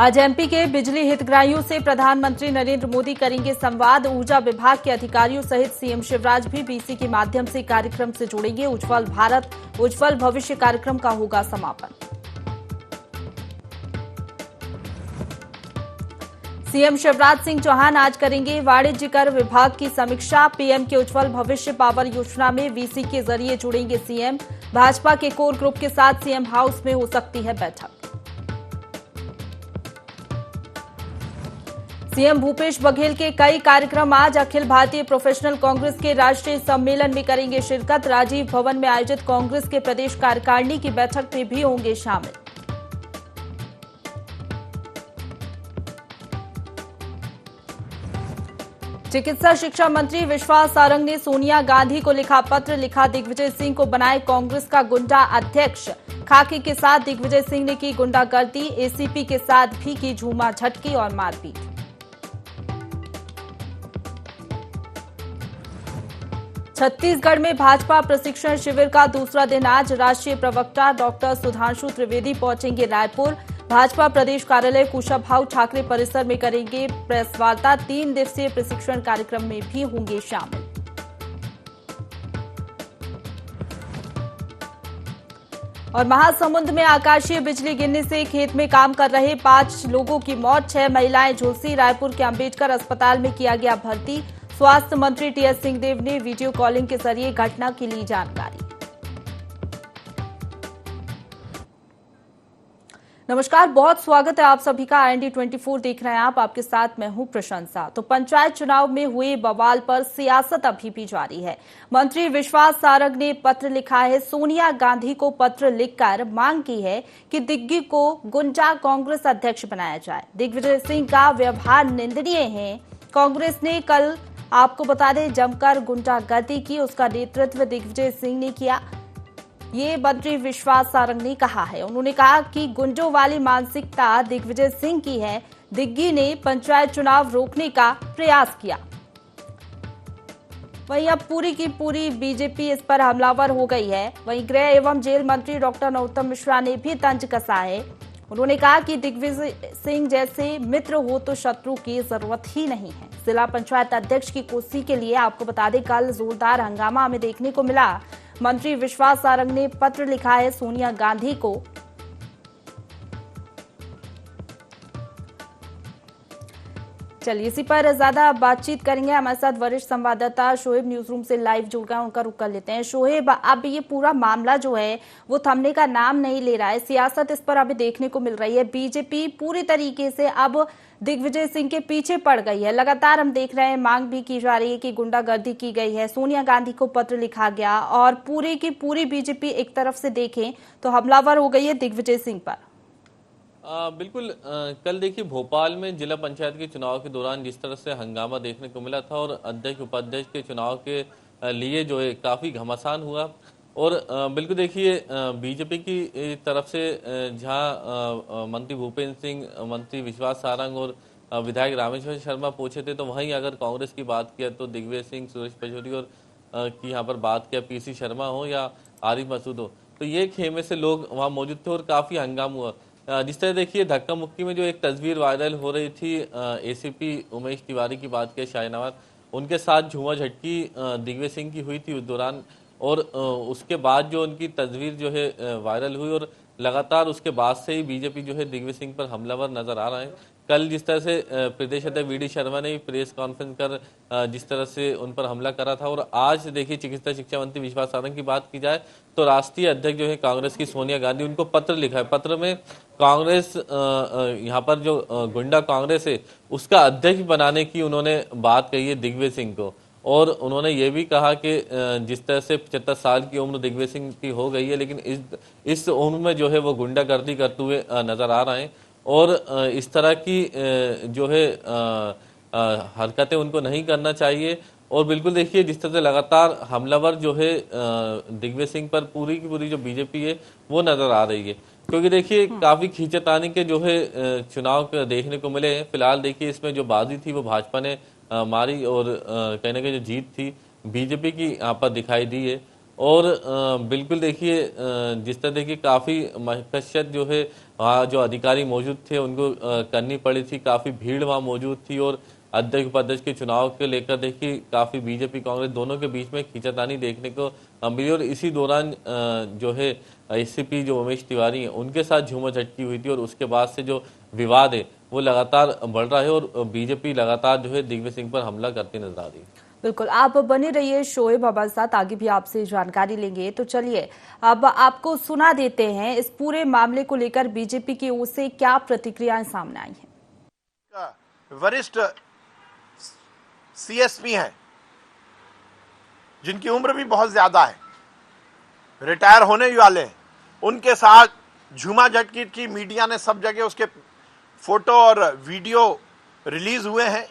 आज एमपी के बिजली हितग्राहियों से प्रधानमंत्री नरेंद्र मोदी करेंगे संवाद। ऊर्जा विभाग के अधिकारियों सहित सीएम शिवराज भी बीसी के माध्यम से कार्यक्रम से जुड़ेंगे। उज्ज्वल भारत उज्ज्वल भविष्य कार्यक्रम का होगा समापन। सीएम शिवराज सिंह चौहान आज करेंगे वाणिज्य कर विभाग की समीक्षा। पीएम के उज्ज्वल भविष्य पावर योजना में वीसी के जरिए जुड़ेंगे सीएम। भाजपा के कोर ग्रुप के साथ सीएम हाउस में हो सकती है बैठक। सीएम भूपेश बघेल के कई कार्यक्रम आज अखिल भारतीय प्रोफेशनल कांग्रेस के राष्ट्रीय सम्मेलन में करेंगे शिरकत। राजीव भवन में आयोजित कांग्रेस के प्रदेश कार्यकारिणी की बैठक में भी होंगे शामिल। चिकित्सा शिक्षा मंत्री विश्वास सारंग ने सोनिया गांधी को लिखा पत्र। लिखा, दिग्विजय सिंह को बनाए कांग्रेस का गुंडा अध्यक्ष। खाकी के साथ दिग्विजय सिंह ने की गुंडागर्दी। एसीपी के साथ भी की झूमा झटकी और मारपीट। छत्तीसगढ़ में भाजपा प्रशिक्षण शिविर का दूसरा दिन आज। राष्ट्रीय प्रवक्ता डॉक्टर सुधांशु त्रिवेदी पहुंचेंगे रायपुर। भाजपा प्रदेश कार्यालय कुशाभाऊ ठाकरे परिसर में करेंगे प्रेस वार्ता। 3 दिवसीय प्रशिक्षण कार्यक्रम में भी होंगे शामिल। और महासमुंद में आकाशीय बिजली गिरने से खेत में काम कर रहे 5 लोगों की मौत, 6 महिलाएं झुलसी। रायपुर के अंबेडकर अस्पताल में किया गया भर्ती। स्वास्थ्य मंत्री टीएस सिंहदेव ने वीडियो कॉलिंग के जरिए घटना की ली जानकारी। नमस्कार, बहुत स्वागत है आप सभी का। IND 24 देख रहे हैं आप, आपके साथ मैं हूं प्रशंसा। तो पंचायत चुनाव में हुए बवाल पर सियासत अभी भी जारी है। मंत्री विश्वास सारंग ने पत्र लिखा है। सोनिया गांधी को पत्र लिखकर मांग की है कि दिग्गी को गुंडा कांग्रेस अध्यक्ष बनाया जाए। दिग्विजय सिंह का व्यवहार निंदनीय है। कांग्रेस ने कल आपको बता दें जमकर गुंडागर्दी की, उसका नेतृत्व दिग्विजय सिंह ने किया। ये मंत्री विश्वास सारंग ने कहा है। उन्होंने कहा कि गुंडों वाली मानसिकता दिग्विजय सिंह की है। दिग्गी ने पंचायत चुनाव रोकने का प्रयास किया। वहीं अब पूरी की पूरी बीजेपी इस पर हमलावर हो गई है। वहीं गृह एवं जेल मंत्री डॉक्टर नरोत्तम मिश्रा ने भी तंज कसा है। उन्होंने कहा कि दिग्विजय सिंह जैसे मित्र हो तो शत्रु की जरूरत ही नहीं है। जिला पंचायत अध्यक्ष की कुर्सी के लिए आपको बता दें कल जोरदार हंगामा हमें देखने को मिला। मंत्री विश्वास सारंग ने पत्र लिखा है सोनिया गांधी को। चलिए इसी पर ज्यादा बातचीत करेंगे। हमारे साथ वरिष्ठ संवाददाता शोएब न्यूज रूम से लाइव जुड़ गए, उनका रुख कर लेते हैं। शोएब, अब ये पूरा मामला जो है वो थमने का नाम नहीं ले रहा है। सियासत इस पर अभी देखने को मिल रही है। बीजेपी पूरी तरीके से अब दिग्विजय सिंह के पीछे पड़ गई है। लगातार हम देख रहे हैं, मांग भी की जा रही है कि गुंडागर्दी की गई है। सोनिया गांधी को पत्र लिखा गया और पूरी की पूरी बीजेपी एक तरफ से देखें तो हमलावर हो गई है दिग्विजय सिंह पर। बिल्कुल। कल देखिए भोपाल में जिला पंचायत के चुनाव के दौरान जिस तरह से हंगामा देखने को मिला था और अध्यक्ष उपाध्यक्ष के चुनाव के लिए जो है काफ़ी घमासान हुआ। और बिल्कुल देखिए बीजेपी की तरफ से जहां मंत्री भूपेंद्र सिंह, मंत्री विश्वास सारंग और विधायक रामेश्वर शर्मा पहुंचे थे, तो वहीं अगर कांग्रेस की बात किया तो दिग्विजय सिंह, सुरेश पचौरी और की यहाँ पर बात किया PC शर्मा हो या आरिफ मसूद हो, तो ये खेमे से लोग वहाँ मौजूद थे और काफ़ी हंगामा हुआ। जिस तरह देखिए धक्का मुक्की में जो एक तस्वीर वायरल हो रही थी, ACP उमेश तिवारी की बात किया, शाहनवाज, उनके साथ झूमा झटकी दिग्विजय सिंह की हुई थी उस दौरान। और उसके बाद जो उनकी तस्वीर जो है वायरल हुई और लगातार उसके बाद से ही बीजेपी जो है दिग्विजय सिंह पर हमलावर नजर आ रहा है। कल जिस तरह से प्रदेश अध्यक्ष VD शर्मा ने भी प्रेस कॉन्फ्रेंस कर जिस तरह से उन पर हमला करा था, और आज देखिए चिकित्सा शिक्षा मंत्री विश्वास सारंग की बात की जाए तो राष्ट्रीय अध्यक्ष जो है कांग्रेस की सोनिया गांधी, उनको पत्र लिखा है। पत्र में कांग्रेस यहाँ पर जो गुंडा कांग्रेस है उसका अध्यक्ष बनाने की उन्होंने बात कही है दिग्विजय सिंह को। और उन्होंने ये भी कहा कि जिस तरह से 75 साल की उम्र दिग्विजय सिंह की हो गई है, लेकिन इस उम्र में जो है वो गुंडागर्दी करते हुए नजर आ रहे हैं और इस तरह की जो है हरकतें उनको नहीं करना चाहिए। और बिल्कुल देखिए जिस तरह से लगातार हमलावर जो है दिग्विजय सिंह पर पूरी की पूरी जो बीजेपी है वो नजर आ रही है, क्योंकि देखिए काफी खींचतानी के जो है चुनाव देखने को मिले हैं। फिलहाल देखिए इसमें जो बाजी थी वो भाजपा ने मारी और कहीं ना कहीं जो जीत थी बीजेपी की यहाँ पर दिखाई दी है। और बिल्कुल देखिए जिस तरह देखिए काफ़ी मशक्क़त जो है वहाँ जो अधिकारी मौजूद थे उनको करनी पड़ी थी, काफ़ी भीड़ वहाँ मौजूद थी और अध्यक्ष उपाध्यक्ष के चुनाव को लेकर देखिए काफ़ी बीजेपी कांग्रेस दोनों के बीच में खींचातानी देखने को मिली और इसी दौरान जो है एसीपी जो उमेश तिवारी हैं उनके साथ झूमाझटकी हुई थी और उसके बाद से जो विवाद है वो लगातार बढ़ रहा है और बीजेपी लगातार जो है दिग्विजय सिंह पर हमला करती नजर आ रही है। बिल्कुल, आप बने रहिए शोएब हमारे साथ, आगे भी आपसे जानकारी लेंगे। तो चलिए अब आपको सुना देते हैं इस पूरे मामले को लेकर बीजेपी की ओर से क्या प्रतिक्रियाएं सामने आई हैं। वरिष्ठ सीएसपी हैं जिनकी उम्र भी बहुत ज्यादा है, रिटायर होने ही वाले हैं, उनके साथ झूमाझटकी की मीडिया ने सब जगह उसके फोटो और वीडियो रिलीज हुए हैं।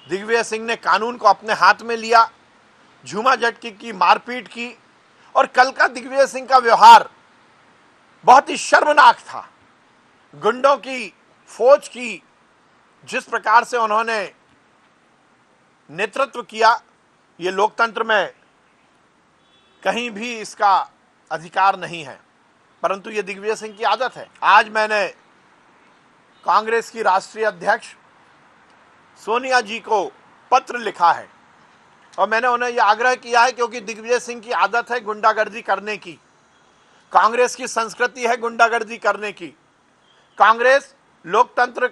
दिग्विजय सिंह ने कानून को अपने हाथ में लिया, झूमाझटकी की, मारपीट की और कल का दिग्विजय सिंह का व्यवहार बहुत ही शर्मनाक था। गुंडों की फौज की जिस प्रकार से उन्होंने नेतृत्व किया, ये लोकतंत्र में कहीं भी इसका अधिकार नहीं है, परंतु ये दिग्विजय सिंह की आदत है। आज मैंने कांग्रेस की राष्ट्रीय अध्यक्ष सोनिया जी को पत्र लिखा है और मैंने उन्हें यह आग्रह किया है, क्योंकि दिग्विजय सिंह की आदत है गुंडागर्दी करने की, कांग्रेस की संस्कृति है गुंडागर्दी करने की। कांग्रेस लोकतंत्र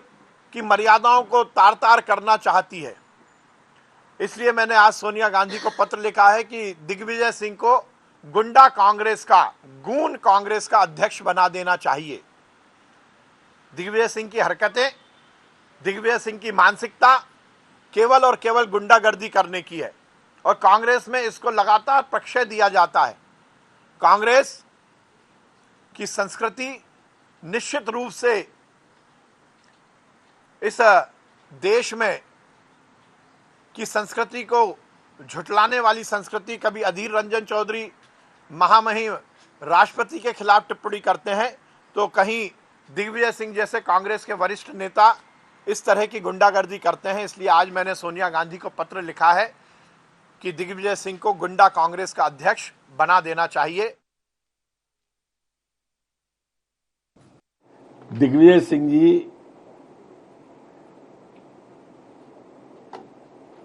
की मर्यादाओं को तार तार करना चाहती है। इसलिए मैंने आज सोनिया गांधी को पत्र लिखा है कि दिग्विजय सिंह को गुंडा कांग्रेस का, गूंड कांग्रेस का अध्यक्ष बना देना चाहिए। दिग्विजय सिंह की हरकतें, दिग्विजय सिंह की मानसिकता केवल और केवल गुंडागर्दी करने की है और कांग्रेस में इसको लगातार प्रश्रय दिया जाता है। कांग्रेस की संस्कृति निश्चित रूप से इस देश में की संस्कृति को झुठलाने वाली संस्कृति। कभी अधीर रंजन चौधरी महामहिम राष्ट्रपति के खिलाफ टिप्पणी करते हैं तो कहीं दिग्विजय सिंह जैसे कांग्रेस के वरिष्ठ नेता इस तरह की गुंडागर्दी करते हैं। इसलिए आज मैंने सोनिया गांधी को पत्र लिखा है कि दिग्विजय सिंह को गुंडा कांग्रेस का अध्यक्ष बना देना चाहिए। दिग्विजय सिंह जी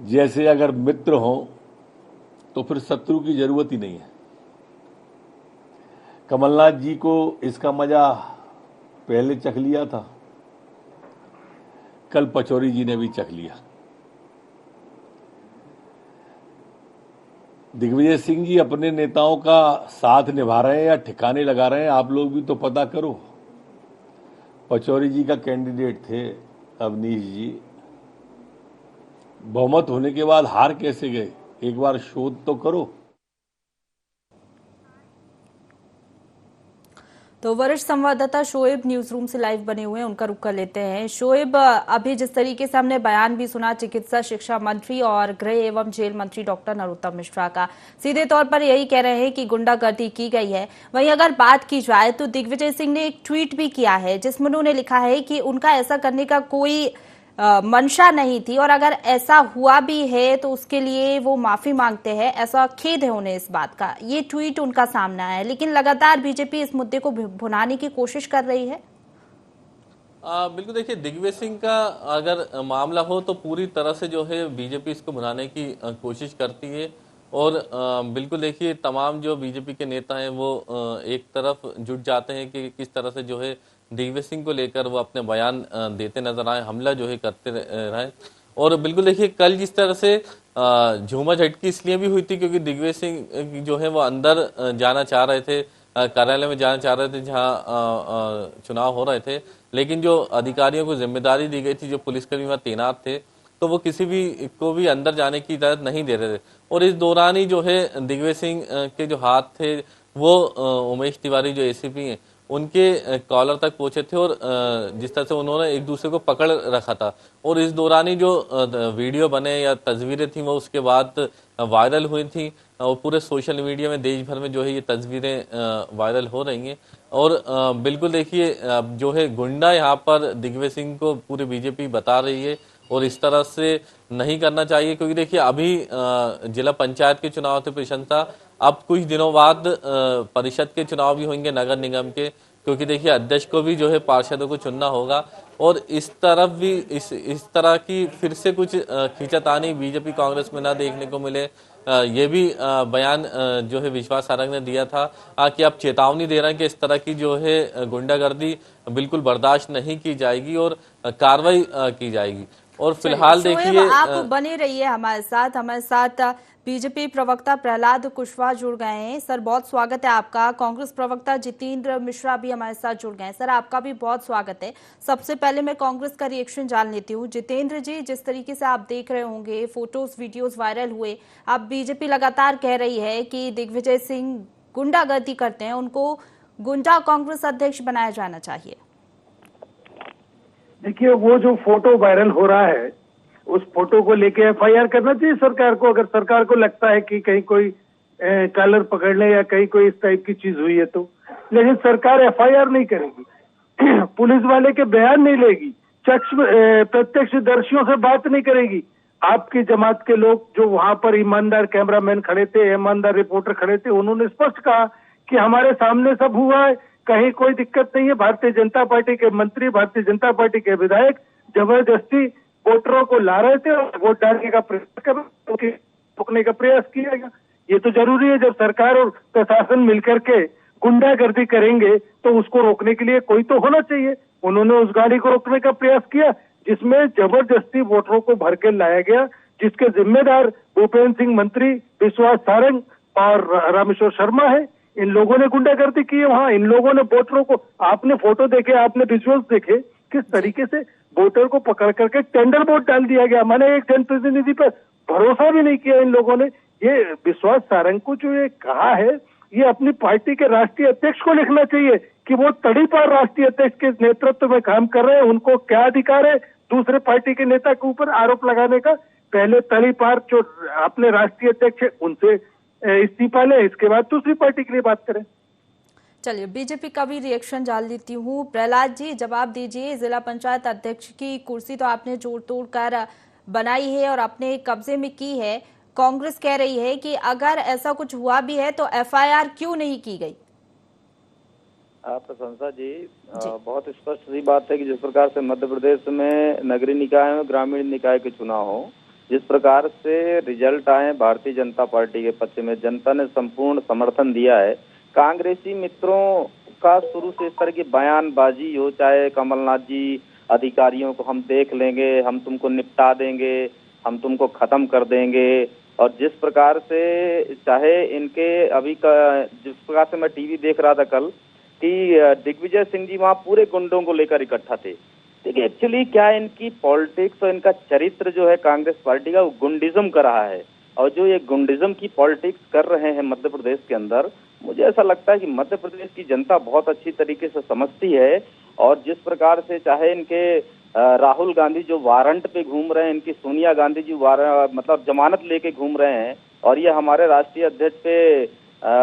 जैसे अगर मित्र हों तो फिर शत्रु की जरूरत ही नहीं है। कमलनाथ जी को इसका मजा पहले चख लिया था, कल पचौरी जी ने भी चख लिया। दिग्विजय सिंह जी अपने नेताओं का साथ निभा रहे हैं या ठिकाने लगा रहे हैं, आप लोग भी तो पता करो। पचौरी जी का कैंडिडेट थे अवनीश जी, बहुमत होने के बाद हार कैसे गए, एक बार शोध तो करो। तो वरिष्ठ संवाददाता शोएब न्यूज रूम से लाइव बने हुए हैं, उनका रुख कर लेते हैं। शोएब, अभी जिस तरीके से हमने बयान भी सुना चिकित्सा शिक्षा मंत्री और गृह एवं जेल मंत्री डॉक्टर नरोत्तम मिश्रा का, सीधे तौर पर यही कह रहे हैं कि गुंडागर्दी की गई है। वहीं अगर बात की जाए तो दिग्विजय सिंह ने एक ट्वीट भी किया है जिसमें उन्होंने लिखा है कि उनका ऐसा करने का कोई मंशा नहीं थी और अगर ऐसा हुआ भी है तो उसके लिए वो माफी मांगते हैं, ऐसा खेद है उन्हें इस बात का। ये ट्वीट उनका सामने आया है, लेकिन लगातार बीजेपी इस मुद्दे को भुनाने की कोशिश कर रही है। बिल्कुल देखिए, दिग्विजय सिंह का अगर मामला हो तो पूरी तरह से जो है बीजेपी इसको भुनाने की कोशिश करती है और बिल्कुल देखिए तमाम जो बीजेपी के नेता हैं वो एक तरफ जुट जाते हैं कि किस तरह से जो है दिग्विजय सिंह को लेकर वो अपने बयान देते नजर आए, हमला जो है करते रहे। और बिल्कुल देखिए कल जिस तरह से झूमा झटकी इसलिए भी हुई थी क्योंकि दिग्विजय सिंह जो है वो अंदर जाना चाह रहे थे, कार्यालय में जाना चाह रहे थे जहाँ चुनाव हो रहे थे, लेकिन जो अधिकारियों को जिम्मेदारी दी गई थी, जो पुलिसकर्मी वहाँ तैनात थे, तो वो किसी भी को भी अंदर जाने की इजाजत नहीं दे रहे थे। और इस दौरान ही जो है दिग्विजय सिंह के जो हाथ थे वो उमेश तिवारी जो एसीपी हैं उनके कॉलर तक पहुंचे थे और जिस तरह से उन्होंने एक दूसरे को पकड़ रखा था और इस दौरान ही जो वीडियो बने या तस्वीरें थी वो उसके बाद वायरल हुई थी और पूरे सोशल मीडिया में देश भर में जो है ये तस्वीरें वायरल हो रही हैं। और बिल्कुल देखिए जो है गुंडा यहाँ पर दिग्विजय सिंह को पूरी बीजेपी बता रही है और इस तरह से नहीं करना चाहिए, क्योंकि देखिए अभी जिला पंचायत के चुनाव थे प्रशंसा अब कुछ दिनों बाद परिषद के चुनाव भी होंगे, नगर निगम के, क्योंकि देखिए अध्यक्ष को भी जो है पार्षदों को चुनना होगा। और इस तरफ भी इस तरह की फिर से कुछ खींचातानी बीजेपी कांग्रेस में ना देखने को मिले, ये भी बयान जो है विश्वास सारंग ने दिया था कि आप चेतावनी दे रहे हैं कि इस तरह की जो है गुंडागर्दी बिल्कुल बर्दाश्त नहीं की जाएगी और कार्रवाई की जाएगी। और फिलहाल देखिए आप बने रहिए हमारे साथ बीजेपी प्रवक्ता प्रहलाद कुशवाहा जुड़ गए हैं। सर बहुत स्वागत है आपका। कांग्रेस प्रवक्ता जितेंद्र मिश्रा भी हमारे साथ जुड़ गए हैं। सर आपका भी बहुत स्वागत है। सबसे पहले मैं कांग्रेस का रिएक्शन जान लेती हूँ। जितेंद्र जी, जिस तरीके से आप देख रहे होंगे, फोटोज वीडियोज वायरल हुए, अब बीजेपी लगातार कह रही है कि दिग्विजय सिंह गुंडागर्दी करते हैं, उनको गुंडा कांग्रेस अध्यक्ष बनाया जाना चाहिए। देखिए, वो जो फोटो वायरल हो रहा है, उस फोटो को लेके एफआईआर करना चाहिए सरकार को। अगर सरकार को लगता है कि कहीं कोई कॉलर पकड़ने या कहीं कोई इस टाइप की चीज हुई है तो, लेकिन सरकार एफआईआर नहीं करेगी, पुलिस वाले के बयान नहीं लेगी, प्रत्यक्षदर्शियों से बात नहीं करेगी। आपकी जमात के लोग जो वहां पर ईमानदार कैमरामैन खड़े थे, ईमानदार रिपोर्टर खड़े थे, उन्होंने स्पष्ट कहा कि हमारे सामने सब हुआ है, कहीं कोई दिक्कत नहीं है। भारतीय जनता पार्टी के मंत्री, भारतीय जनता पार्टी के विधायक जबरदस्ती वोटरों को ला रहे थे और वोट डालने का प्रयास कर रहे, रोकने का प्रयास किया गया। ये तो जरूरी है, जब सरकार और प्रशासन मिलकर के गुंडागर्दी करेंगे तो उसको रोकने के लिए कोई तो होना चाहिए। उन्होंने उस गाड़ी को रोकने का प्रयास किया जिसमें जबरदस्ती वोटरों को भर के लाया गया, जिसके जिम्मेदार भूपेंद्र सिंह मंत्री, विश्वास सारंग और रामेश्वर शर्मा है। इन लोगों ने गुंडागर्दी की है वहां। इन लोगों ने वोटरों को, आपने फोटो देखे, आपने विजुअल्स देखे, किस तरीके से वोटर को पकड़ करके टेंडर वोट डाल दिया गया। मैंने एक जनप्रतिनिधि पर भरोसा भी नहीं किया इन लोगों ने। ये विश्वास सारंग को जो ये कहा है, ये अपनी पार्टी के राष्ट्रीय अध्यक्ष को लिखना चाहिए कि वो तड़ीपार राष्ट्रीय अध्यक्ष के नेतृत्व में काम कर रहे हैं। उनको क्या अधिकार है दूसरे पार्टी के नेता के ऊपर आरोप लगाने का? पहले तड़ीपार जो अपने राष्ट्रीय अध्यक्ष है उनसे इस्तीफा ले, इसके बाद दूसरी पार्टी के लिए बात करें। चलिए, बीजेपी का भी रिएक्शन जान लेती हूँ। प्रहलाद जी, जवाब दीजिए। जिला पंचायत अध्यक्ष की कुर्सी तो आपने जोड़ तोड़ कर बनाई है और अपने कब्जे में की है। कांग्रेस कह रही है कि अगर ऐसा कुछ हुआ भी है तो एफआईआर क्यों नहीं की गई? प्रशंसा जी, बहुत स्पष्ट सी बात है कि जिस प्रकार से मध्य प्रदेश में नगरीय निकाय और ग्रामीण निकाय के चुनाव हो, जिस प्रकार से रिजल्ट आए भारतीय जनता पार्टी के पक्ष में, जनता ने संपूर्ण समर्थन दिया है। कांग्रेसी मित्रों का शुरू से इस तरह की बयानबाजी हो, चाहे कमलनाथ जी अधिकारियों को हम देख लेंगे, हम तुमको निपटा देंगे, हम तुमको खत्म कर देंगे, और जिस प्रकार से चाहे इनके अभी का, जिस प्रकार से मैं टीवी देख रहा था कल कि दिग्विजय सिंह जी वहां पूरे गुंडों को लेकर इकट्ठा थे। देखिए, एक्चुअली क्या इनकी पॉलिटिक्स और इनका चरित्र जो है कांग्रेस पार्टी का, वो गुंडिज्म का रहा है। और जो ये गुंडिज्म की पॉलिटिक्स कर रहे हैं मध्य प्रदेश के अंदर, मुझे ऐसा लगता है कि मध्य प्रदेश की जनता बहुत अच्छी तरीके से समझती है। और जिस प्रकार से चाहे इनके राहुल गांधी जो वारंट पे घूम रहे हैं, इनकी सोनिया गांधी जी मतलब जमानत लेके घूम रहे हैं, और ये हमारे राष्ट्रीय अध्यक्ष पे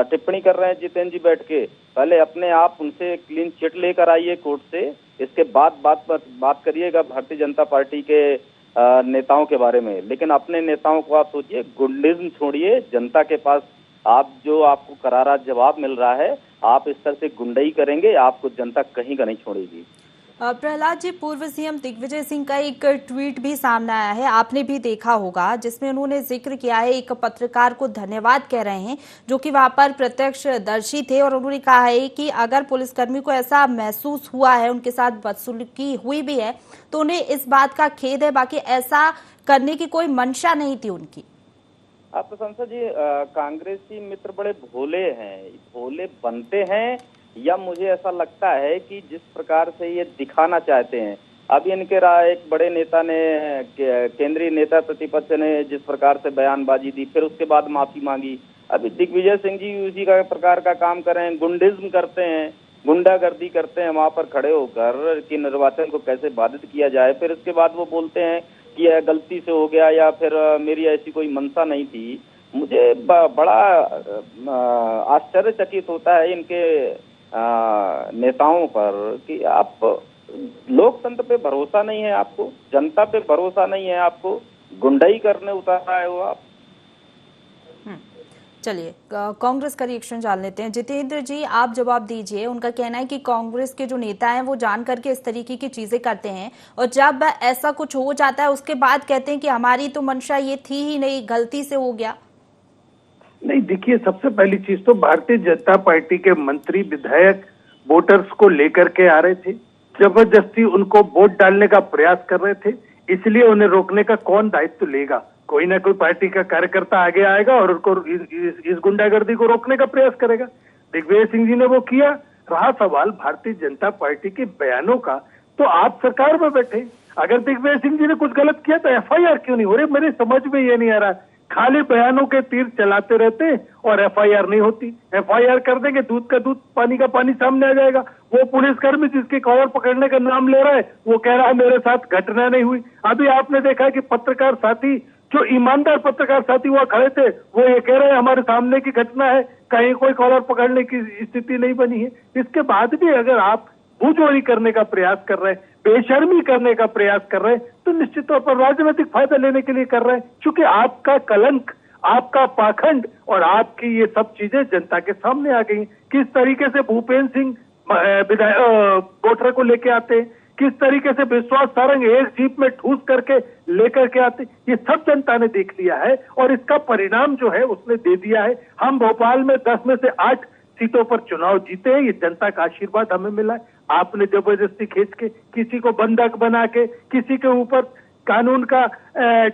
टिप्पणी कर रहे हैं जितेंद्र जी बैठ के। पहले अपने आप उनसे क्लीन चिट लेकर आइए कोर्ट से, इसके बाद बात करिएगा भारतीय जनता पार्टी के नेताओं के बारे में। लेकिन अपने नेताओं को आप सोचिए, गुंडिज्म छोड़िए, जनता के पास आपको करारा जवाब मिल रहा है। आप इस तरह से गुंडई करेंगे, आपको जनता कहीं का नहीं छोड़ेगी। प्रहलाद जी, पूर्व सीएम दिग्विजय सिंह का एक ट्वीट भी सामने आया है, आपने भी देखा होगा, जिसमें उन्होंने जिक्र किया है, एक पत्रकार को धन्यवाद कह रहे हैं जो कि वहां पर प्रत्यक्षदर्शी थे, और उन्होंने कहा है कि अगर पुलिसकर्मी को ऐसा महसूस हुआ है, उनके साथ बदसलूकी हुई भी है, तो उन्हें इस बात का खेद है, बाकी ऐसा करने की कोई मंशा नहीं थी उनकी। आप प्रशंसा जी, कांग्रेसी मित्र बड़े भोले हैं, भोले बनते हैं, या मुझे ऐसा लगता है कि जिस प्रकार से ये दिखाना चाहते हैं। अब इनके एक बड़े नेता ने, केंद्रीय नेता प्रतिपक्ष ने जिस प्रकार से बयानबाजी दी, फिर उसके बाद माफी मांगी। अभी दिग्विजय सिंह जी उसी का प्रकार का काम कर रहे हैं, गुंडिज्म करते हैं, गुंडागर्दी करते हैं वहां पर खड़े होकर कि निर्वाचन को कैसे बाधित किया जाए। फिर उसके बाद वो बोलते हैं कि यह गलती से हो गया, या फिर मेरी ऐसी कोई मंशा नहीं थी। मुझे बड़ा आश्चर्यचकित होता है इनके नेताओं पर कि आप लोकतंत्र पे भरोसा नहीं है, आपको जनता पे भरोसा नहीं है, आपको गुंडाई करने उतारा है वो आप। चलिए कांग्रेस का रिएक्शन जान लेते हैं। जितेंद्र जी, आप जवाब दीजिए। उनका कहना है कि कांग्रेस के जो नेता हैं वो जान करके इस तरीके की चीजें करते हैं और जब ऐसा कुछ हो जाता है उसके बाद कहते हैं कि हमारी तो मंशा ये थी ही नहीं, गलती से हो गया। नहीं, देखिए, सबसे पहली चीज तो भारतीय जनता पार्टी के मंत्री विधायक वोटर्स को लेकर के आ रहे थे, जबरदस्ती उनको वोट डालने का प्रयास कर रहे थे, इसलिए उन्हें रोकने का कौन दायित्व लेगा? कोई ना कोई पार्टी का कार्यकर्ता आगे आएगा और उनको इस गुंडागर्दी को रोकने का प्रयास करेगा। दिग्विजय सिंह जी ने वो किया। रहा सवाल भारतीय जनता पार्टी के बयानों का, तो आप सरकार में बैठे, अगर दिग्विजय सिंह जी ने कुछ गलत किया तो एफआईआर क्यों नहीं हो रही? मेरी समझ में ये नहीं आ रहा। खाली बयानों के तीर चलाते रहते और एफआईआर नहीं होती। एफआईआर कर देंगे, दूध का दूध पानी का पानी सामने आ जाएगा। वो पुलिसकर्मी जिसके कॉलर पकड़ने का नाम ले रहा है वो कह रहा है मेरे साथ घटना नहीं हुई। अभी आपने देखा कि पत्रकार साथी, जो ईमानदार पत्रकार साथी वहां खड़े थे, वो ये कह रहे हैं हमारे सामने की घटना है, कहीं कोई कॉलर पकड़ने की स्थिति नहीं बनी है। इसके बाद भी अगर आप भूचोरी करने का प्रयास कर रहे हैं, बेशर्मी करने का प्रयास कर रहे हैं, तो निश्चित तौर पर राजनीतिक फायदा लेने के लिए कर रहे हैं, क्योंकि आपका कलंक, आपका पाखंड और आपकी ये सब चीजें जनता के सामने आ गई। किस तरीके से भूपेंद्र सिंह वोटर को लेके आते हैं, किस तरीके से विश्वास सारंग एक जीप में ठूस करके लेकर के आते, ये सब जनता ने देख लिया है और इसका परिणाम जो है उसने दे दिया है। हम भोपाल में 10 में से 8 सीटों पर चुनाव जीते हैं, ये जनता का आशीर्वाद हमें मिला है। आपने जबरदस्ती खींच के, किसी को बंधक बना के, किसी के ऊपर कानून का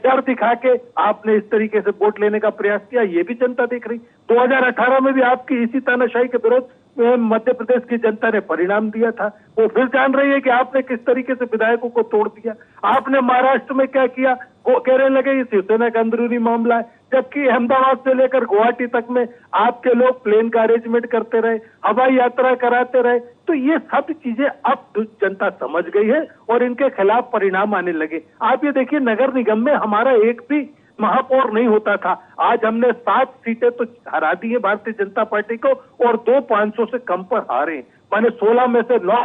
डर दिखा के आपने इस तरीके से वोट लेने का प्रयास किया, ये भी जनता देख रही। 2018 में भी आपकी इसी तानाशाही के विरोध मध्य प्रदेश की जनता ने परिणाम दिया था। वो फिर जान रही है कि आपने किस तरीके से विधायकों को तोड़ दिया। आपने महाराष्ट्र में क्या किया, वो कहने लगे ये शिवसेना का अंदरूनी मामला है, जबकि अहमदाबाद से लेकर गुवाहाटी तक में आपके लोग प्लेन का अरेंजमेंट करते रहे, हवाई यात्रा कराते रहे। तो ये सब चीजें अब जनता समझ गई है और इनके खिलाफ परिणाम आने लगे। आप ये देखिए, नगर निगम में हमारा एक भी महापौर नहीं होता था, आज हमने 7 सीटें तो हरा दी है भारतीय जनता पार्टी को और 2 500 से कम पर हारे। माने 16 में से 9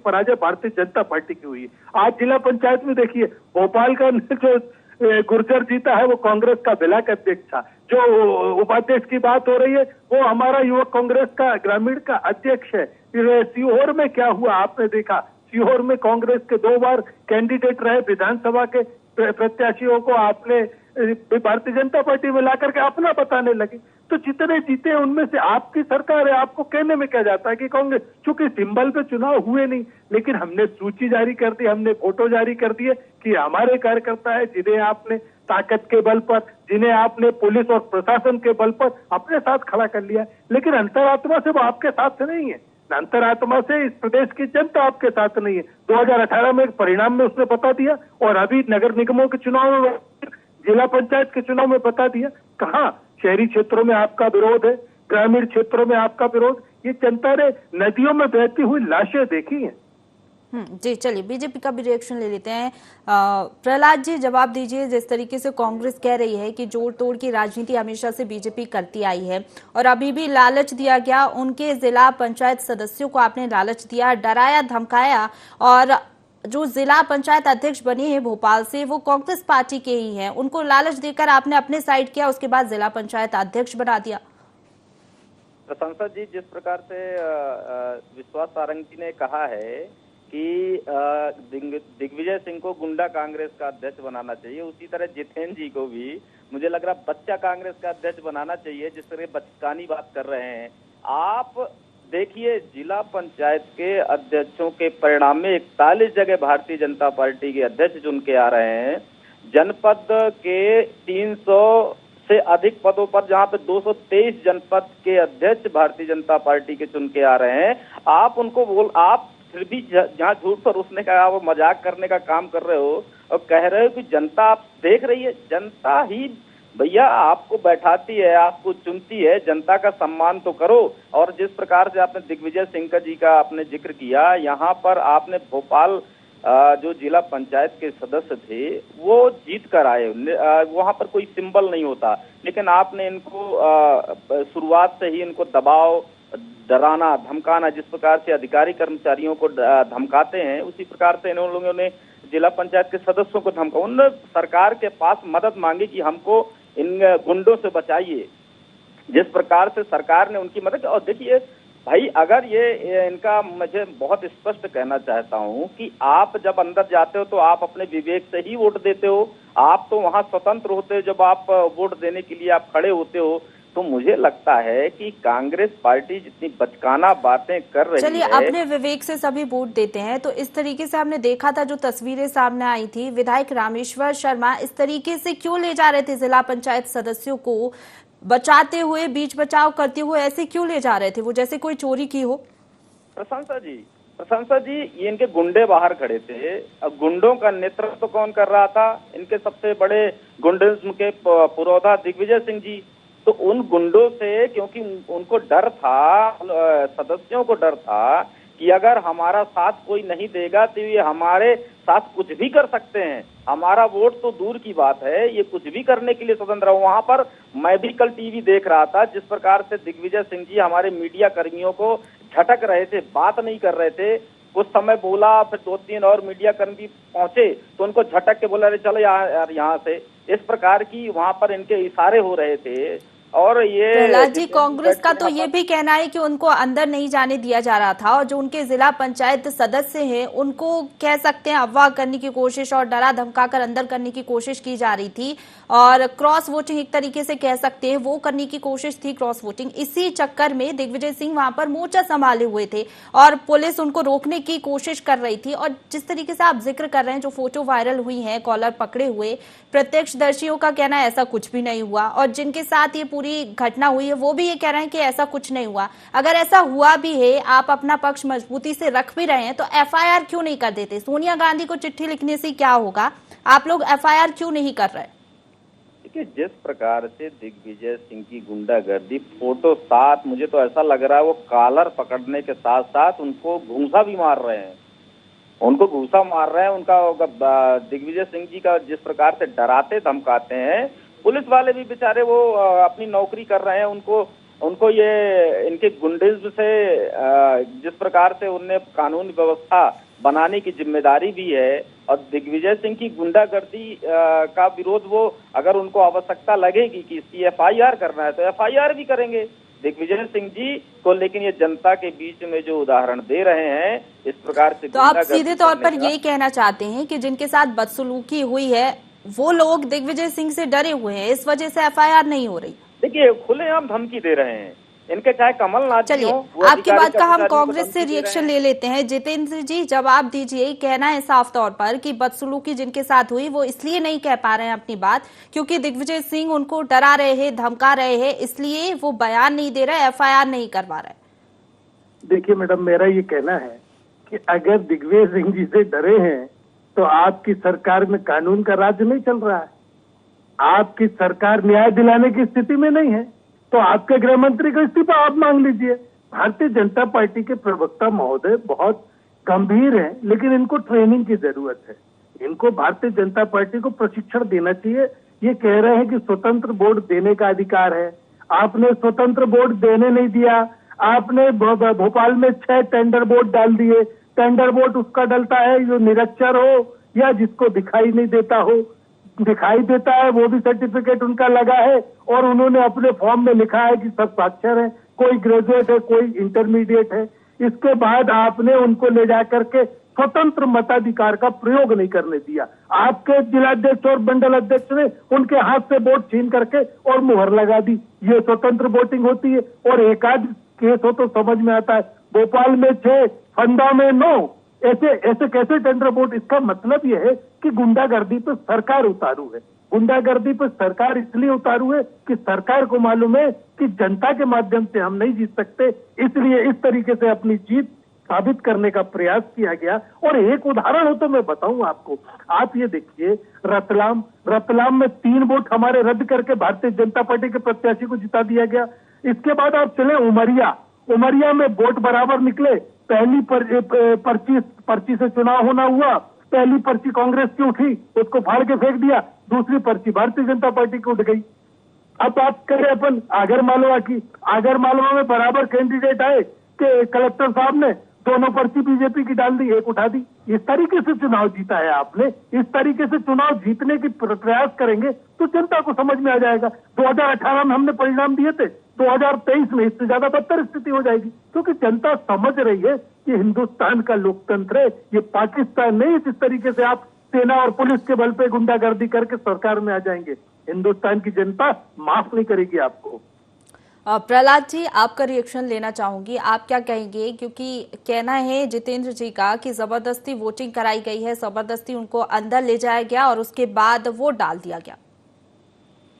पराजय भारतीय जनता पार्टी की हुई है। आज जिला पंचायत में देखिए, भोपाल का जो गुर्जर जीता है वो कांग्रेस का ब्लॉक अध्यक्ष था। जो उपाध्यक्ष की बात हो रही है वो हमारा युवक कांग्रेस का ग्रामीण का अध्यक्ष है। सीहोर में क्या हुआ आपने देखा, सीहोर में कांग्रेस के 2 बार कैंडिडेट रहे विधानसभा के प्रत्याशियों को आपने भारतीय जनता पार्टी में लाकर के अपना बताने लगे। तो जितने जीते हैं उनमें से आपकी सरकार है, आपको कहने में क्या जाता है कि कांग्रेस, चूंकि सिंबल पे चुनाव हुए नहीं, लेकिन हमने सूची जारी कर दी, हमने फोटो जारी कर दिए कि हमारे कार्यकर्ता है जिन्हें आपने ताकत के बल पर, जिन्हें आपने पुलिस और प्रशासन के बल पर अपने साथ खड़ा कर लिया। लेकिन अंतरात्मा से वो आपके साथ नहीं है, अंतरात्मा से इस प्रदेश की जनता आपके साथ नहीं है। 2018 में परिणाम में उसने बता दिया और अभी नगर निगमों के चुनाव में, जिला पंचायत के चुनाव में बता दिया। कहाँ शहरी क्षेत्रों में आपका विरोध है, ग्रामीण क्षेत्रों में आपका विरोध, ये जनता ने नदियों में बहती हुई लाशें देखी हैं। जी, चलिए बीजेपी का भी रिएक्शन ले लेते हैं। प्रहलाद जी, जवाब दीजिए। जिस तरीके से कांग्रेस कह रही है कि जोड़ तोड़ की राजनीति हमेशा से बीजेपी करती आई है और अभी भी लालच दिया गया, उनके जिला पंचायत सदस्यों को आपने लालच दिया, डराया, धमकाया और जो जिला पंचायत अध्यक्ष बने हैं भोपाल से वो कांग्रेस पार्टी के ही हैं, उनको लालच देकर आपने अपने साइड किया, उसके बाद जिला पंचायत अध्यक्ष बना दिया। संसद जी, जिस प्रकार से विश्वास सारंग जी ने कहा है कि दिग्विजय सिंह को गुंडा कांग्रेस का अध्यक्ष बनाना चाहिए, उसी तरह जितेंद्र जी को भी मुझे लग रहा बच्चा कांग्रेस का अध्यक्ष बनाना चाहिए, जिस तरह बचकानी बात कर रहे हैं आप। देखिए, जिला पंचायत के अध्यक्षों के परिणाम में 41 जगह भारतीय जनता पार्टी के अध्यक्ष चुन के आ रहे हैं। जनपद के 300 से अधिक पदों पर, जहां पे 223 जनपद के अध्यक्ष भारतीय जनता पार्टी के चुन के आ रहे हैं। आप उनको आप फिर भी जहां झूठ पर उसने कहा वो मजाक करने का काम कर रहे हो और कह रहे हो कि जनता आप देख रही है। जनता ही भैया आपको बैठाती है, आपको चुनती है, जनता का सम्मान तो करो। और जिस प्रकार से आपने दिग्विजय सिंह जी का आपने जिक्र किया, यहाँ पर आपने भोपाल जो जिला पंचायत के सदस्य थे वो जीत कर आए, वहां पर कोई सिंबल नहीं होता, लेकिन आपने इनको शुरुआत से ही इनको दबाव, डराना, धमकाना, जिस प्रकार से अधिकारी कर्मचारियों को धमकाते हैं उसी प्रकार से इन लोगों ने जिला पंचायत के सदस्यों को धमका। उन्होंने सरकार के पास मदद मांगी कि हमको इन गुंडों से बचाइए। जिस प्रकार से सरकार ने उनकी मदद, और देखिए भाई अगर ये इनका, मुझे बहुत स्पष्ट कहना चाहता हूं कि आप जब अंदर जाते हो तो आप अपने विवेक से ही वोट देते हो, आप तो वहां स्वतंत्र होते हो, जब आप वोट देने के लिए आप खड़े होते हो। तो मुझे लगता है कि कांग्रेस पार्टी जितनी बचकाना बातें कर रही है, चलिए अपने विवेक से सभी वोट देते हैं, तो इस तरीके से हमने देखा था जो तस्वीरें सामने आई थी, विधायक रामेश्वर शर्मा इस तरीके से क्यों ले जा रहे थे जिला पंचायत सदस्यों को, बचाते हुए, बीच बचाव करते हुए ऐसे क्यों ले जा रहे थे, वो जैसे कोई चोरी की हो? प्रशंसा जी, ये इनके गुंडे बाहर खड़े थे। अब गुंडों का नेतृत्व तो कौन कर रहा था? इनके सबसे बड़े गुंडिज्म के पुरोधा दिग्विजय सिंह जी। तो उन गुंडों से, क्योंकि उनको डर था, सदस्यों को डर था कि अगर हमारा साथ कोई नहीं देगा तो ये हमारे साथ कुछ भी कर सकते हैं, हमारा वोट तो दूर की बात है, ये कुछ भी करने के लिए स्वतंत्र है। वहां पर मैं भी कल टीवी देख रहा था, जिस प्रकार से दिग्विजय सिंह जी हमारे मीडिया कर्मियों को झटक रहे थे, बात नहीं कर रहे थे। कुछ समय बोला, फिर 2-3 और मीडिया कर्मी पहुंचे तो उनको झटक के बोला, अरे चलो यार यहाँ से। इस प्रकार की वहां पर इनके इशारे हो रहे थे। और ये प्रहलाद जी, कांग्रेस का तो ये भी कहना है कि उनको अंदर नहीं जाने दिया जा रहा था, और जो उनके जिला पंचायत सदस्य हैं उनको कह सकते हैं अगवा करने की कोशिश और डरा धमकाकर अंदर करने की कोशिश की जा रही थी, और क्रॉस वोटिंग एक तरीके से कह सकते हैं वो करने की कोशिश थी, क्रॉस वोटिंग। इसी चक्कर में दिग्विजय सिंह वहां पर मोर्चा संभाले हुए थे और पुलिस उनको रोकने की कोशिश कर रही थी। और जिस तरीके से आप जिक्र कर रहे हैं, जो फोटो वायरल हुई है कॉलर पकड़े हुए, प्रत्यक्षदर्शियों का कहना है ऐसा कुछ भी नहीं हुआ, और जिनके साथ ये पूरी घटना हुई है वो भी ये कह रहे हैं कि ऐसा कुछ नहीं हुआ। अगर ऐसा हुआ भी है, आप अपना पक्ष मजबूती से रख भी रहे हैं, तो एफआईआर क्यों नहीं कर देते? सोनिया गांधी को चिट्ठी लिखने से क्या होगा, आप लोग एफआईआर क्यों नहीं कर रहे? देखिए, जिस प्रकार से दिग्विजय सिंह की गुंडागर्दी, फोटो साथ, मुझे तो ऐसा लग रहा है वो कॉलर पकड़ने के साथ साथ उनको घूंसा भी मार रहे हैं, उनको घूंसा मार रहे हैं। उनका दिग्विजय सिंह जी का जिस प्रकार से डराते धमकाते हैं, पुलिस वाले भी बेचारे वो अपनी नौकरी कर रहे हैं, उनको ये इनके गुंडिज्म से जिस प्रकार से उनने कानून व्यवस्था बनाने की जिम्मेदारी भी है। और दिग्विजय सिंह की गुंडागर्दी का विरोध, वो अगर उनको आवश्यकता लगेगी कि इसकी एफआईआर करना है तो एफआईआर भी करेंगे दिग्विजय सिंह जी को। लेकिन ये जनता के बीच में जो उदाहरण दे रहे हैं इस प्रकार से, तो आप सीधे तौर पर यही कहना चाहते हैं कि जिनके साथ बदसलूकी हुई है वो लोग दिग्विजय सिंह से डरे हुए हैं, इस वजह से एफआईआर नहीं हो रही? देखिए, खुलेआम धमकी दे रहे हैं इनके, चाहे कमलनाथ। चलिए, आपकी बात का हम कांग्रेस से रिएक्शन ले लेते हैं। जितेंद्र जी, जवाब दीजिए। कहना है साफ तौर पर कि बदसलूकी जिनके साथ हुई वो इसलिए नहीं कह पा रहे हैं अपनी बात क्योंकि दिग्विजय सिंह उनको डरा रहे हैं, धमका रहे हैं, इसलिए वो बयान नहीं दे रहे, एफआईआर नहीं करवा रहे। देखिए मैडम, मेरा ये कहना है कि अगर दिग्विजय सिंह जी से डरे हैं तो आपकी सरकार में कानून का राज नहीं चल रहा है, आपकी सरकार न्याय दिलाने की स्थिति में नहीं है, तो आपके गृह मंत्री का इस्तीफा आप मांग लीजिए। भारतीय जनता पार्टी के प्रवक्ता महोदय बहुत गंभीर हैं, लेकिन इनको ट्रेनिंग की जरूरत है, इनको भारतीय जनता पार्टी को प्रशिक्षण देना चाहिए। ये कह रहे हैं कि स्वतंत्र बोर्ड देने का अधिकार है, आपने स्वतंत्र बोर्ड देने नहीं दिया, आपने भोपाल में 6 टेंडर बोर्ड डाल दिए। टेंडर बोर्ड उसका डलता है जो निरक्षर हो या जिसको दिखाई नहीं देता हो, दिखाई देता है वो भी सर्टिफिकेट उनका लगा है और उन्होंने अपने फॉर्म में लिखा है कि सब साक्षर है, कोई ग्रेजुएट है, कोई इंटरमीडिएट है। इसके बाद आपने उनको ले जाकर के स्वतंत्र मताधिकार का प्रयोग नहीं करने दिया। आपके जिलाध्यक्ष और मंडल अध्यक्ष ने उनके हाथ से वोट छीन करके और मुहर लगा दी। ये स्वतंत्र वोटिंग होती है? और एक आध केस हो तो समझ में आता है, भोपाल में 6, फंदा में 9, ऐसे कैसे टेंडर बोर्ड? इसका मतलब यह है कि गुंडागर्दी पर सरकार उतारू है। गुंडागर्दी पर सरकार इसलिए उतारू है कि सरकार को मालूम है कि जनता के माध्यम से हम नहीं जीत सकते, इसलिए इस तरीके से अपनी जीत साबित करने का प्रयास किया गया। और एक उदाहरण हो तो मैं बताऊं आपको, आप ये देखिए, रतलाम में 3 वोट हमारे रद्द करके भारतीय जनता पार्टी के प्रत्याशी को जिता दिया गया। इसके बाद आप चले उमरिया में वोट बराबर निकले, पहली पर्ची से चुनाव होना हुआ, पहली पर्ची कांग्रेस की उठी, उसको फाड़ के फेंक दिया, दूसरी पर्ची भारतीय जनता पार्टी की उठ गई। अब बात करें अपन आगरमालवा की, आगरमालवा में बराबर कैंडिडेट आए कि कलेक्टर साहब ने दोनों पर्ची बीजेपी की डाल दी, एक उठा दी। इस तरीके से चुनाव जीता है आपने। इस तरीके से चुनाव जीतने की प्रयास करेंगे तो जनता को समझ में आ जाएगा। 2018 में हमने परिणाम दिए थे, 2023 में इससे ज्यादा बदतर स्थिति हो जाएगी, क्योंकि जनता समझ रही है कि हिंदुस्तान का लोकतंत्र है, ये पाकिस्तान नहीं जिस तरीके से आप सेना और पुलिस के बल पे गुंडागर्दी करके सरकार में आ जाएंगे। हिंदुस्तान की जनता माफ नहीं करेगी आपको। प्रहलाद जी, आपका रिएक्शन लेना चाहूंगी, आप क्या कहेंगे? क्योंकि कहना है जितेंद्र जी का कि जबरदस्ती वोटिंग कराई गई है, जबरदस्ती उनको अंदर ले जाया गया और उसके बाद वोट डाल दिया गया।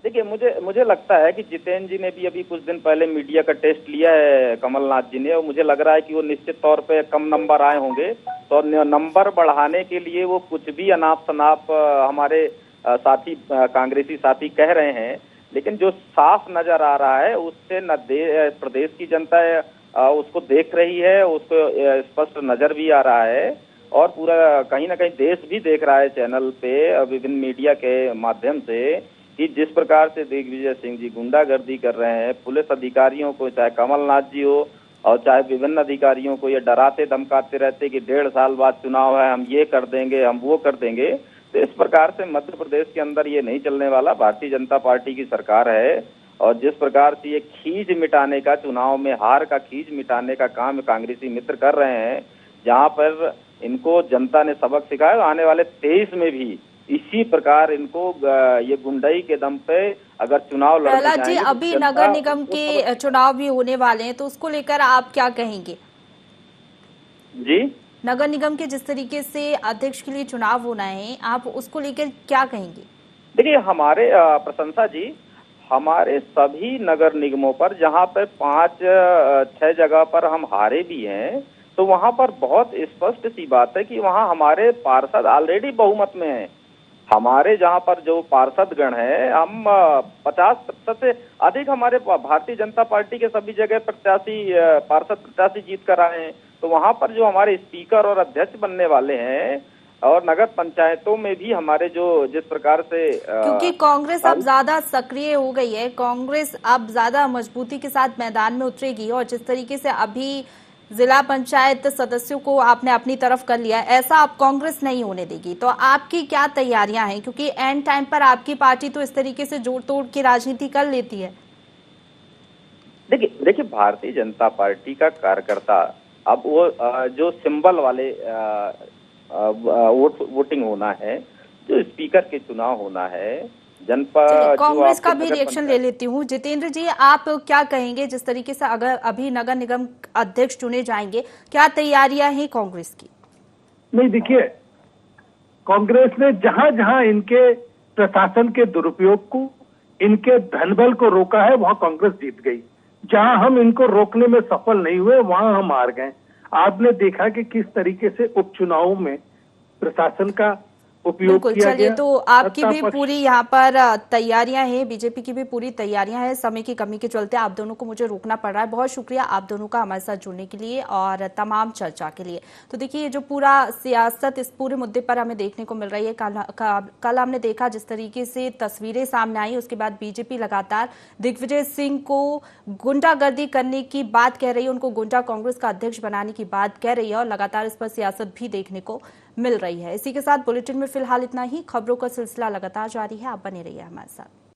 देखिए, मुझे लगता है कि जितेंद्र जी ने भी अभी कुछ दिन पहले मीडिया का टेस्ट लिया है कमलनाथ जी ने, और मुझे लग रहा है कि वो निश्चित तौर पे कम नंबर आए होंगे, तो नंबर बढ़ाने के लिए वो कुछ भी अनाप शनाप हमारे साथी कांग्रेसी साथी कह रहे हैं, लेकिन जो साफ नजर आ रहा है उससे न प्रदेश की जनता उसको देख रही है, उसको स्पष्ट नजर भी आ रहा है, और पूरा कहीं ना कहीं देश भी देख रहा है चैनल पे विभिन्न मीडिया के माध्यम से कि जिस प्रकार से दिग्विजय सिंह जी गुंडागर्दी कर रहे हैं, पुलिस अधिकारियों को, चाहे कमलनाथ जी हो और चाहे विभिन्न अधिकारियों को, ये डराते धमकाते रहते कि 1.5 साल बाद चुनाव है, हम ये कर देंगे, हम वो कर देंगे। तो इस प्रकार से मध्य प्रदेश के अंदर ये नहीं चलने वाला। भारतीय जनता पार्टी की सरकार है, और जिस प्रकार से ये खींच मिटाने का, चुनाव में हार का खींच मिटाने का काम कांग्रेसी मित्र कर रहे हैं, जहां पर इनको जनता ने सबक सिखाया, आने वाले 23 में भी इसी प्रकार इनको ये गुंडाई के दम पे अगर चुनाव लड़ने प्रहलाद जी, अभी नगर निगम के चुनाव भी होने वाले हैं, तो उसको लेकर आप क्या कहेंगे? जी, नगर निगम के जिस तरीके से अध्यक्ष के लिए चुनाव होना है, आप उसको लेकर क्या कहेंगे? देखिए, हमारे प्रशंसा जी, हमारे सभी नगर निगमों पर जहां पर 5-6 जगह पर हम हारे भी हैं, तो वहां पर बहुत स्पष्ट सी बात है कि वहां हमारे पार्षद ऑलरेडी बहुमत में हैं। हमारे जहां पर जो पार्षद गण है, हम 50% से अधिक हमारे भारतीय जनता पार्टी के सभी जगह पार्षद प्रत्याशी जीत कर आए हैं। तो वहां पर जो हमारे स्पीकर और अध्यक्ष बनने वाले हैं, और नगर पंचायतों में भी हमारे जो जिस प्रकार से क्योंकि कांग्रेस अब ज्यादा सक्रिय हो गई है, कांग्रेस अब ज्यादा मजबूती के साथ मैदान में उतरेगी, और जिस तरीके से अभी जिला पंचायत सदस्यों को आपने अपनी तरफ कर लिया, ऐसा अब कांग्रेस नहीं होने देगी। तो आपकी क्या तैयारियां हैं? क्योंकि एंड टाइम पर आपकी पार्टी तो इस तरीके से जोड़ तोड़ की राजनीति कर लेती है। देखिए भारतीय जनता पार्टी का कार्यकर्ता अब वो जो सिंबल वाले वोटिंग होना है, जो स्पीकर के चुनाव होना है, जनपद कांग्रेस का भी रिएक्शन ले लेती हूँ। जितेंद्र जी, आप क्या कहेंगे जिस तरीके से अगर अभी नगर निगम अध्यक्ष चुने जाएंगे, क्या तैयारियां हैं कांग्रेस की? नहीं, देखिए, कांग्रेस ने जहां जहां इनके प्रशासन के दुरुपयोग को, इनके धनबल को रोका है, वहां कांग्रेस जीत गई। जहां हम इनको रोकने में सफल नहीं हुए, वहां हम हार गए। आपने देखा कि किस तरीके से उपचुनावों में प्रशासन का उपयोग किया गया। चलिए, तो आपकी भी पूरी यहाँ पर तैयारियां हैं, बीजेपी की भी पूरी तैयारियां हैं। समय की कमी के चलते आप दोनों को मुझे रोकना पड़ रहा है। बहुत शुक्रिया आप दोनों का हमारे साथ जुड़ने के लिए और तमाम चर्चा के लिए। तो देखिए, ये जो पूरा सियासत इस पूरे मुद्दे पर हमें देखने को मिल रही है। कल हमने देखा जिस तरीके से तस्वीरें सामने आई, उसके बाद बीजेपी लगातार दिग्विजय सिंह को गुंडागर्दी करने की बात कह रही है, उनको गुंडा कांग्रेस का अध्यक्ष बनाने की बात कह रही है, और लगातार इस पर सियासत भी देखने को मिल रही है। इसी के साथ बुलेटिन में फिलहाल इतना ही। खबरों का सिलसिला लगातार जारी है, आप बने रहिए हमारे साथ।